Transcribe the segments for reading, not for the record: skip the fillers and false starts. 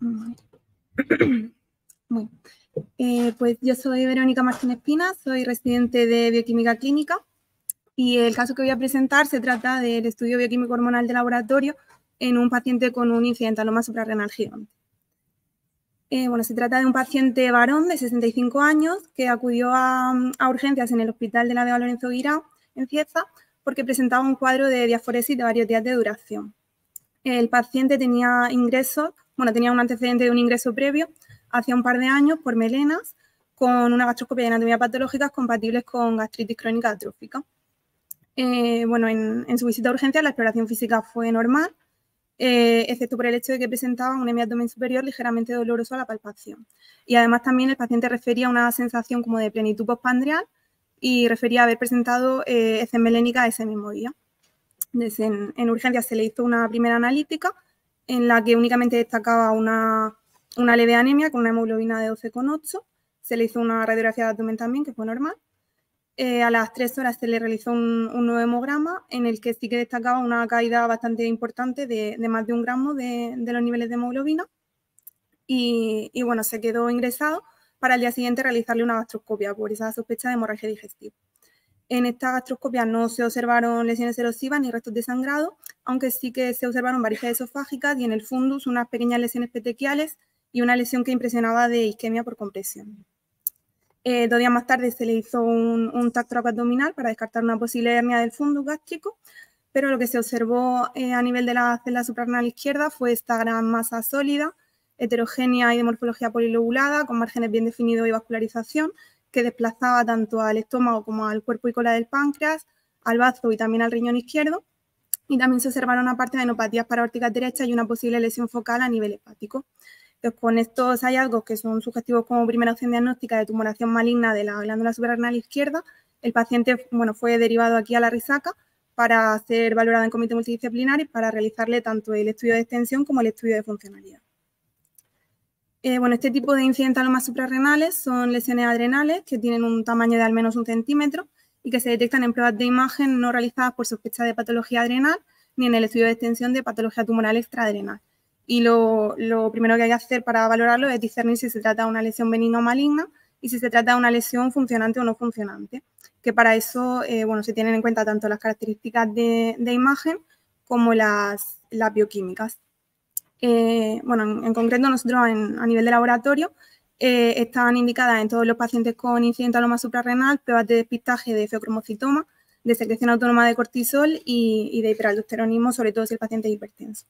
Bueno, pues yo soy Verónica Martínez Pina, soy residente de Bioquímica Clínica y el caso que voy a presentar se trata del estudio bioquímico hormonal de laboratorio en un paciente con un incidentaloma suprarrenal gigante. Bueno, se trata de un paciente varón de 65 años que acudió a urgencias en el Hospital de la Vega Lorenzo Guirao, en Cieza, porque presentaba un cuadro de diaforesis de varios días de duración. El paciente tenía tenía un antecedente de un ingreso previo hace un par de años por melenas con una gastroscopia y anatomía patológicas compatibles con gastritis crónica atrófica. En su visita a urgencias la exploración física fue normal, excepto por el hecho de que presentaba un hemiabdomen superior ligeramente doloroso a la palpación. Y además también el paciente refería una sensación como de plenitud postprandial y refería haber presentado heces melénica ese mismo día. En urgencias se le hizo una primera analítica en la que únicamente destacaba una leve anemia con una hemoglobina de 12,8. Se le hizo una radiografía de abdomen también, que fue normal. A las 3 horas se le realizó un nuevo hemograma en el que sí que destacaba una caída bastante importante de más de 1 gramo de los niveles de hemoglobina. Y bueno, se quedó ingresado para el día siguiente realizarle una gastroscopia por esa sospecha de hemorragia digestiva. En esta gastroscopia no se observaron lesiones erosivas ni restos de sangrado, aunque sí que se observaron varices esofágicas y en el fundus unas pequeñas lesiones petequiales y una lesión que impresionaba de isquemia por compresión. 2 días más tarde se le hizo un TAC toracoabdominal para descartar una posible hernia del fundus gástrico, pero lo que se observó a nivel de la célula suprarrenal izquierda fue esta gran masa sólida, heterogénea y de morfología polilobulada, con márgenes bien definidos y vascularización, que desplazaba tanto al estómago como al cuerpo y cola del páncreas, al bazo y también al riñón izquierdo. Y también se observaron aparte de adenopatías paraórticas derechas y una posible lesión focal a nivel hepático. Entonces, con estos hallazgos, que son sugestivos como primera opción diagnóstica de tumoración maligna de la glándula suprarrenal izquierda, el paciente fue derivado aquí a la Risaca para ser valorado en comité multidisciplinar y para realizarle tanto el estudio de extensión como el estudio de funcionalidad. Este tipo de incidentalomas suprarrenales son lesiones adrenales que tienen un tamaño de al menos 1 centímetro y que se detectan en pruebas de imagen no realizadas por sospecha de patología adrenal ni en el estudio de extensión de patología tumoral extraadrenal. Y lo primero que hay que hacer para valorarlo es discernir si se trata de una lesión benigna o maligna y si se trata de una lesión funcionante o no funcionante, que para eso se tienen en cuenta tanto las características de imagen como las bioquímicas. En concreto nosotros a nivel de laboratorio están indicadas en todos los pacientes con incidentaloma suprarrenal pruebas de despistaje de feocromocitoma, de secreción autónoma de cortisol y de hiperaldosteronismo, sobre todo si el paciente es hipertenso.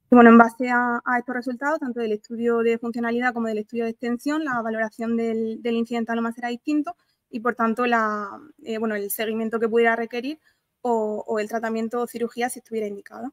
En base a estos resultados, tanto del estudio de funcionalidad como del estudio de extensión, la valoración del incidentaloma será distinto y, por tanto, el seguimiento que pudiera requerir o el tratamiento o cirugía si estuviera indicado.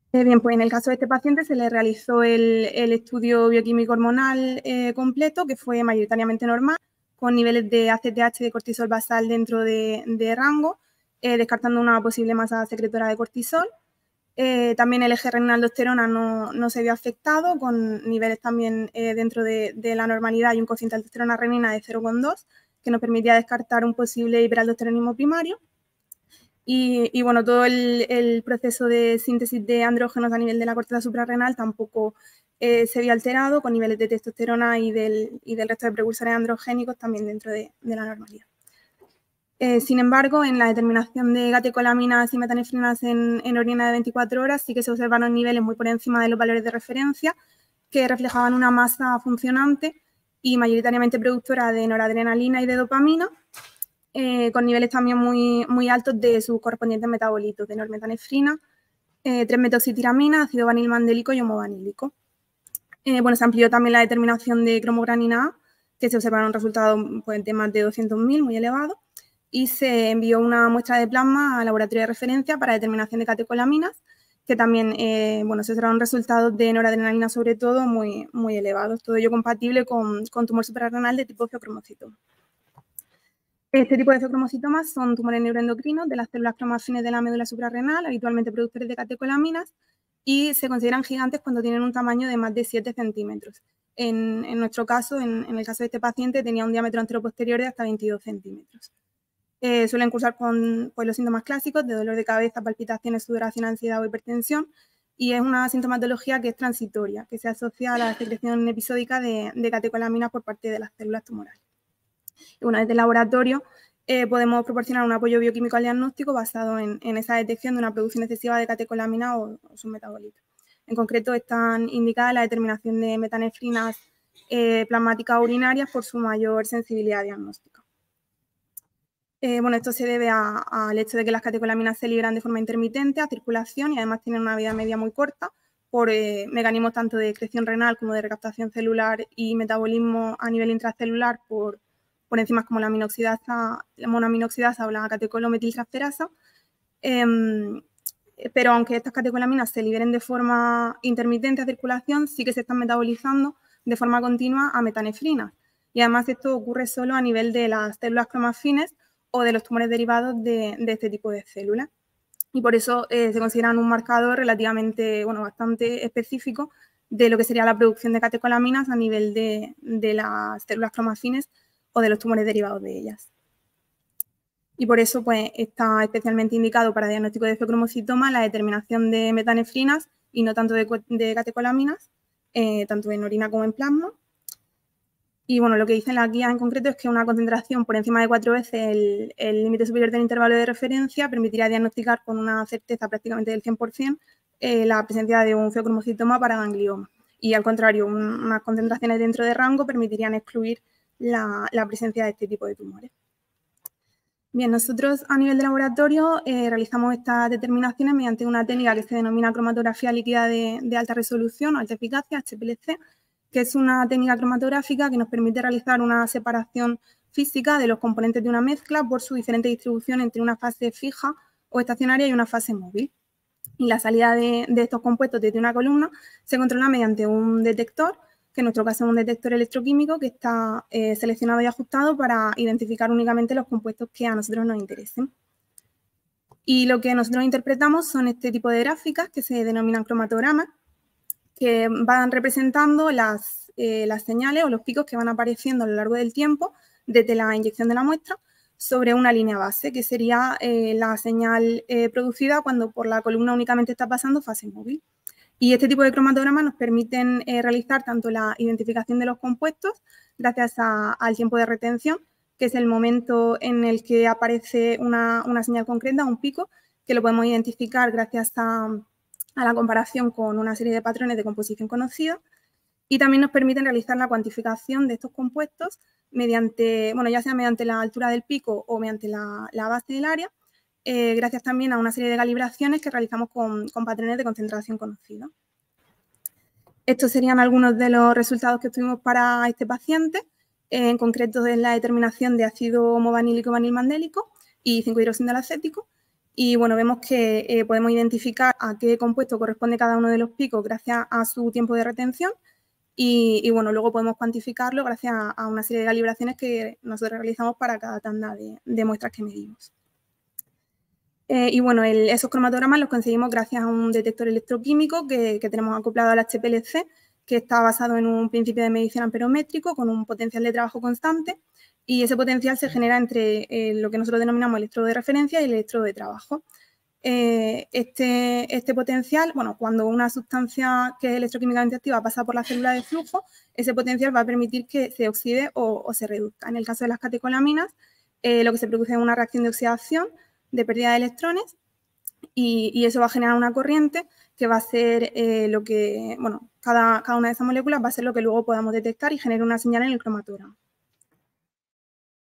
Pues en el caso de este paciente se le realizó el estudio bioquímico hormonal completo, que fue mayoritariamente normal, con niveles de ACTH de cortisol basal dentro de rango, descartando una posible masa secretora de cortisol. También el eje renina-aldosterona no se vio afectado, con niveles también dentro de la normalidad y un cociente de aldosterona-renina de 0,2, que nos permitía descartar un posible hiperaldosteronismo primario. Y todo el proceso de síntesis de andrógenos a nivel de la corteza suprarrenal tampoco se vio alterado, con niveles de testosterona y del resto de precursores androgénicos también dentro de la normalidad. Sin embargo, en la determinación de catecolaminas y metanefrinas en orina de 24 horas sí que se observaron niveles muy por encima de los valores de referencia que reflejaban una masa funcionante y mayoritariamente productora de noradrenalina y de dopamina, con niveles también muy altos de sus correspondientes metabolitos de normetanefrina, 3-metoxitiramina, ácido vanilmandélico y homovanílico. Se amplió también la determinación de cromogranina A, que se observaron resultados de más de 200.000, muy elevados, y se envió una muestra de plasma al laboratorio de referencia para determinación de catecolaminas, que también se observaron resultados de noradrenalina sobre todo muy elevados, todo ello compatible con tumor suprarrenal de tipo feocromocitoma. Este tipo de feocromocitomas son tumores neuroendocrinos de las células cromafines de la médula suprarrenal, habitualmente productores de catecolaminas, y se consideran gigantes cuando tienen un tamaño de más de 7 centímetros. En nuestro caso, en el caso de este paciente, tenía un diámetro anteroposterior de hasta 22 centímetros. Suelen cursar con los síntomas clásicos de dolor de cabeza, palpitaciones, sudoración, ansiedad o hipertensión, y es una sintomatología que es transitoria, que se asocia a la secreción episódica de catecolaminas por parte de las células tumorales. Y bueno, desde el laboratorio podemos proporcionar un apoyo bioquímico al diagnóstico basado en esa detección de una producción excesiva de catecolaminas o sus metabolitos. En concreto, están indicadas la determinación de metanefrinas plasmáticas urinarias por su mayor sensibilidad diagnóstica. Bueno, esto se debe al hecho de que las catecolaminas se liberan de forma intermitente a circulación y además tienen una vida media muy corta por mecanismos tanto de excreción renal como de recaptación celular y metabolismo a nivel intracelular por enzimas como la monoaminoxidasa o la catecolometiltransferasa. Pero aunque estas catecolaminas se liberen de forma intermitente a circulación, sí que se están metabolizando de forma continua a metanefrinas. Y además esto ocurre solo a nivel de las células cromafines o de los tumores derivados de este tipo de células. Y por eso se consideran un marcador relativamente, bastante específico de lo que sería la producción de catecolaminas a nivel de las células cromafines o de los tumores derivados de ellas. Y por eso pues, está especialmente indicado para diagnóstico de feocromocitoma la determinación de metanefrinas y no tanto de catecolaminas, tanto en orina como en plasma. Y bueno, lo que dicen las guías en concreto es que una concentración por encima de 4 veces el límite superior del intervalo de referencia permitiría diagnosticar con una certeza prácticamente del 100% la presencia de un feocromocitoma para ganglioma. Y al contrario, unas concentraciones dentro de rango permitirían excluir la presencia de este tipo de tumores. Bien, nosotros a nivel de laboratorio realizamos estas determinaciones mediante una técnica que se denomina cromatografía líquida de alta resolución o alta eficacia, HPLC, que es una técnica cromatográfica que nos permite realizar una separación física de los componentes de una mezcla por su diferente distribución entre una fase fija o estacionaria y una fase móvil. Y la salida de estos compuestos desde una columna se controla mediante un detector, que en nuestro caso es un detector electroquímico que está seleccionado y ajustado para identificar únicamente los compuestos que a nosotros nos interesen. Y lo que nosotros interpretamos son este tipo de gráficas que se denominan cromatogramas, que van representando las señales o los picos que van apareciendo a lo largo del tiempo desde la inyección de la muestra sobre una línea base, que sería la señal producida cuando por la columna únicamente está pasando fase móvil. Y este tipo de cromatogramas nos permiten realizar tanto la identificación de los compuestos gracias al tiempo de retención, que es el momento en el que aparece una señal concreta, un pico, que lo podemos identificar gracias a la comparación con una serie de patrones de composición conocidos, y también nos permiten realizar la cuantificación de estos compuestos mediante, ya sea mediante la altura del pico o mediante la base del área, gracias también a una serie de calibraciones que realizamos con patrones de concentración conocidos. Estos serían algunos de los resultados que tuvimos para este paciente, en concreto es la determinación de ácido homovanílico vanilmandélico y 5-hidroxindolacético. Y bueno, vemos que podemos identificar a qué compuesto corresponde cada uno de los picos gracias a su tiempo de retención. Y bueno, luego podemos cuantificarlo gracias a una serie de calibraciones que nosotros realizamos para cada tanda de muestras que medimos. Y bueno, esos cromatogramas los conseguimos gracias a un detector electroquímico que tenemos acoplado al HPLC, que está basado en un principio de medición amperométrico con un potencial de trabajo constante, y ese potencial se genera entre lo que nosotros denominamos electrodo de referencia y el electrodo de trabajo. Este potencial, cuando una sustancia que es electroquímicamente activa pasa por la célula de flujo, ese potencial va a permitir que se oxide o se reduzca. En el caso de las catecolaminas, lo que se produce es una reacción de oxidación, de pérdida de electrones, y eso va a generar una corriente que va a ser lo que, cada una de esas moléculas va a ser lo que luego podamos detectar y generar una señal en el cromatograma.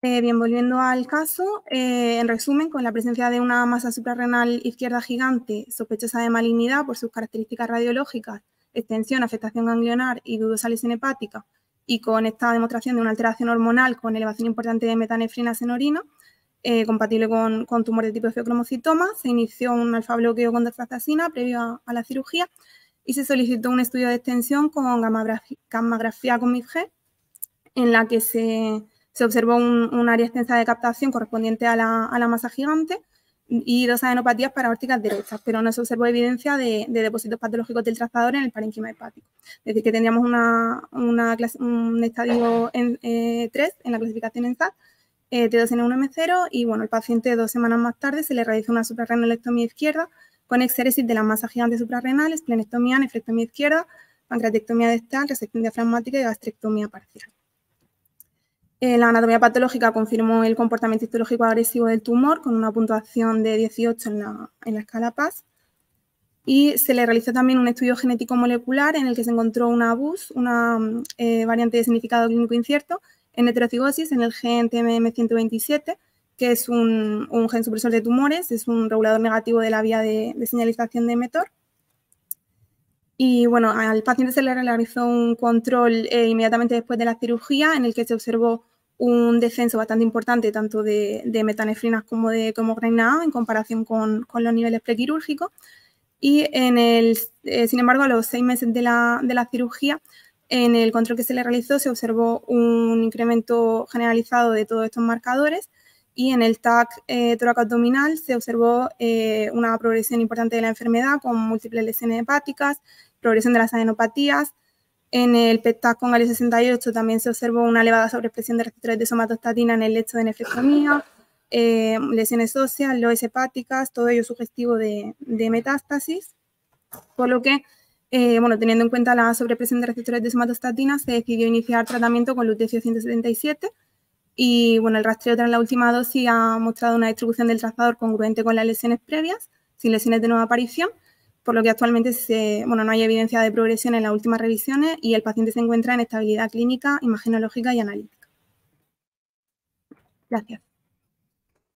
Bien, volviendo al caso, en resumen, con la presencia de una masa suprarrenal izquierda gigante sospechosa de malignidad por sus características radiológicas, extensión, afectación ganglionar y dudosa lesión hepática, y con esta demostración de una alteración hormonal con elevación importante de metanefrinas en orina, compatible con tumor de tipo feocromocitoma, se inició un alfa-bloqueo con dorflazasina previo a la cirugía y se solicitó un estudio de extensión con gammagrafía con MIG, en la que se observó un área extensa de captación correspondiente a la masa gigante y 2 adenopatías paraórticas derechas, pero no se observó evidencia de depósitos patológicos del trazador en el parénquima hepático. Es decir, que tendríamos un estadio 3 en la clasificación en SAT, T2N1M0, y bueno, el paciente 2 semanas más tarde se le realizó una suprarrenolectomía izquierda con exéresis de las masas gigantes suprarrenales, esplenectomía, nefrectomía izquierda, pancreatectomía distal, resección diafragmática y gastrectomía parcial. La anatomía patológica confirmó el comportamiento histológico agresivo del tumor con una puntuación de 18 en la escala PAS. Y se le realizó también un estudio genético molecular en el que se encontró una VUS, una variante de significado clínico incierto, en heterocigosis en el gen TMM127, que es un gen supresor de tumores, es un regulador negativo de la vía de señalización de mTOR. Y bueno, al paciente se le realizó un control inmediatamente después de la cirugía en el que se observó un descenso bastante importante tanto de metanefrinas como de hemoglobina A en comparación con los niveles prequirúrgicos. Y sin embargo, a los 6 meses de la cirugía, en el control que se le realizó se observó un incremento generalizado de todos estos marcadores y en el TAC tóraco-abdominal se observó una progresión importante de la enfermedad con múltiples lesiones hepáticas, progresión de las adenopatías. En el PET-TAC con Gal-68 también se observó una elevada sobreexpresión de receptores de somatostatina en el lecho de nefrectomía, lesiones óseas, loes hepáticas, todo ello sugestivo de metástasis, por lo que, teniendo en cuenta la sobrepresión de receptores de somatostatina, se decidió iniciar tratamiento con lutecio 177 y, el rastreo tras la última dosis ha mostrado una distribución del trazador congruente con las lesiones previas, sin lesiones de nueva aparición, por lo que actualmente no hay evidencia de progresión en las últimas revisiones y el paciente se encuentra en estabilidad clínica, imagenológica y analítica. Gracias.